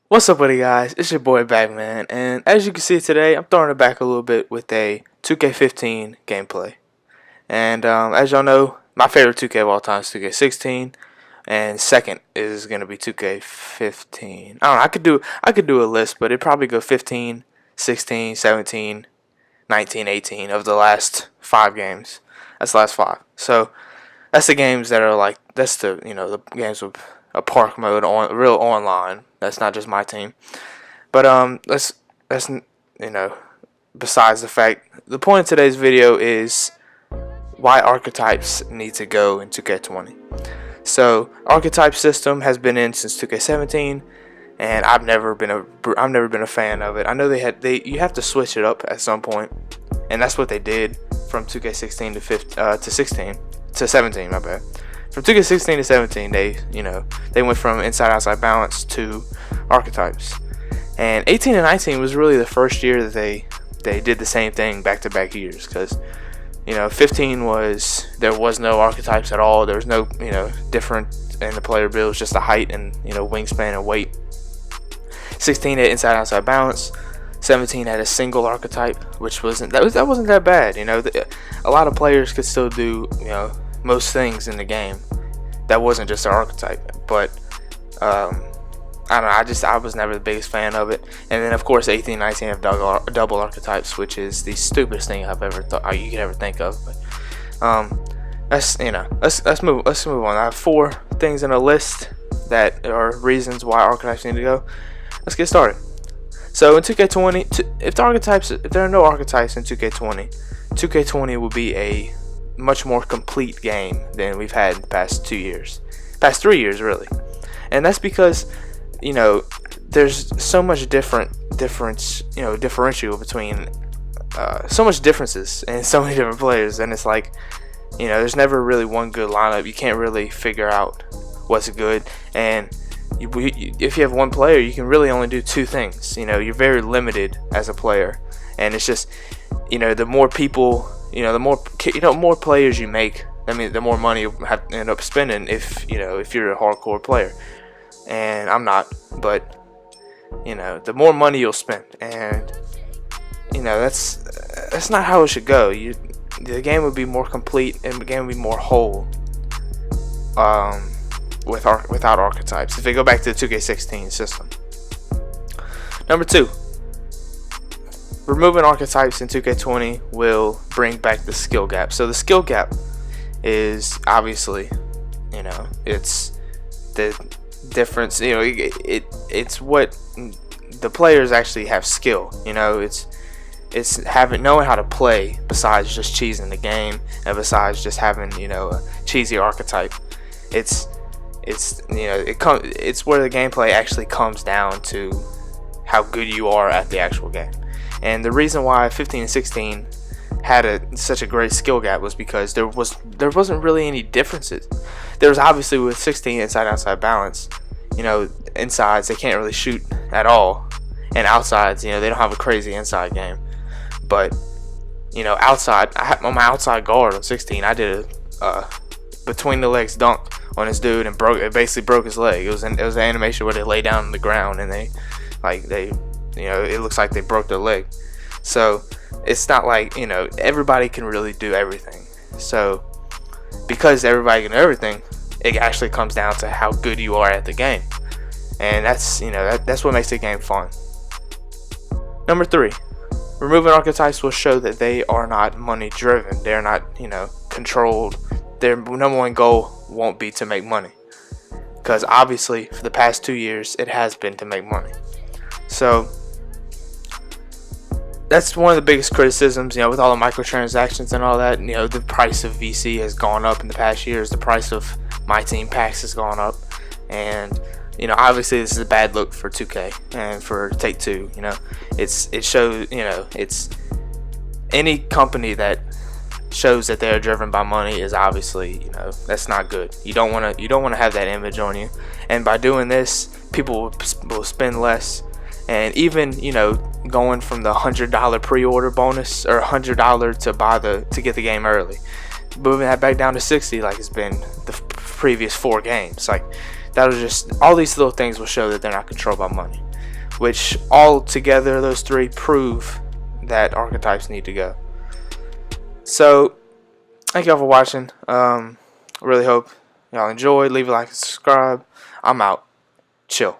What's up with you guys? It's your boy Bagman, and as you can see today, I'm throwing it back a little bit with a 2K15 gameplay. And as y'all know, my favorite 2K of all time is 2K16, and second is gonna be 2K15. I don't know. I could do a list, but it'd probably go 15, 16, 17, 19, 18 of the last 5 games. That's the last 5. So that's the games that are like that's the games with a park mode on real online. That's not just my team. But that's besides the fact, the point of today's video is why archetypes need to go in 2K20. So archetype system has been in since 2K17, and I've never been a fan of it. I know you have to switch it up at some point, and that's what they did from 2K16 to 16 to 17. My bad. From 2K16 to 17, they went from inside-outside balance to archetypes, and 18 and 19 was really the first year that they did the same thing back-to-back years, because 15 there was no archetypes at all. There was no different in the player builds, just the height and wingspan and weight. 16 had inside-outside balance. 17 had a single archetype, which wasn't that bad. A lot of players could still do most things in the game. That wasn't just an archetype, but I don't know. I was never the biggest fan of it. And then of course 18, 19 have double archetypes, which is the stupidest thing I've ever thought you could ever think of. But let's move on. I have 4 things in a list that are reasons why archetypes need to go. Let's get started. So in 2K20, if there are no archetypes in 2K20, 2K20 will be a much more complete game than we've had in the past 3 years really. And that's because there's so much differential between so much differences in so many different players, and it's like there's never really one good lineup. You can't really figure out what's good, and if you have one player, you can really only do 2 things. You're very limited as a player, and it's just the more people, the more players you make, I mean, the more money you have to end up spending if you're a hardcore player. And I'm not, but the more money you'll spend, and that's not how it should go. The game would be more complete, and the game would be more whole without archetypes, if they go back to the 2K16 system. Number 2, removing archetypes in 2K20 will bring back the skill gap. So the skill gap is obviously, it's the difference. It's what the players actually have skill. It's knowing how to play, besides just cheesing the game, and besides just having a cheesy archetype. It's where the gameplay actually comes down to how good you are at the actual game. And the reason why 15 and 16 had such a great skill gap was because there wasn't really any differences. There was obviously with 16 inside-outside balance. Insides they can't really shoot at all, and outsides they don't have a crazy inside game. But outside, on my outside guard on 16, I did a between the legs dunk on this dude, and basically broke his leg. It was an animation where they lay down on the ground, and they it looks like they broke their leg. So it's not like everybody can really do everything. So because everybody can do everything, it actually comes down to how good you are at the game, and that's what makes the game fun. Number 3, removing archetypes will show that they are not money driven. They're not controlled. Their number one goal won't be to make money, because obviously for the past 2 years it has been to make money. So that's one of the biggest criticisms, with all the microtransactions and all that. The price of VC has gone up in the past years. The price of my team packs has gone up, and obviously this is a bad look for 2K and for Take-Two. It shows, it's any company that shows that they're driven by money is obviously, that's not good. You don't want to have that image on you, and by doing this, people will spend less. And even going from the $100 pre-order bonus, or $100 to get the game early, moving that back down to $60 like it's been the previous 4 games, like that'll just, all these little things will show that they're not controlled by money. which all together, those three prove that archetypes need to go. So, thank y'all for watching. I really hope y'all enjoyed. Leave a like and subscribe. I'm out. Chill.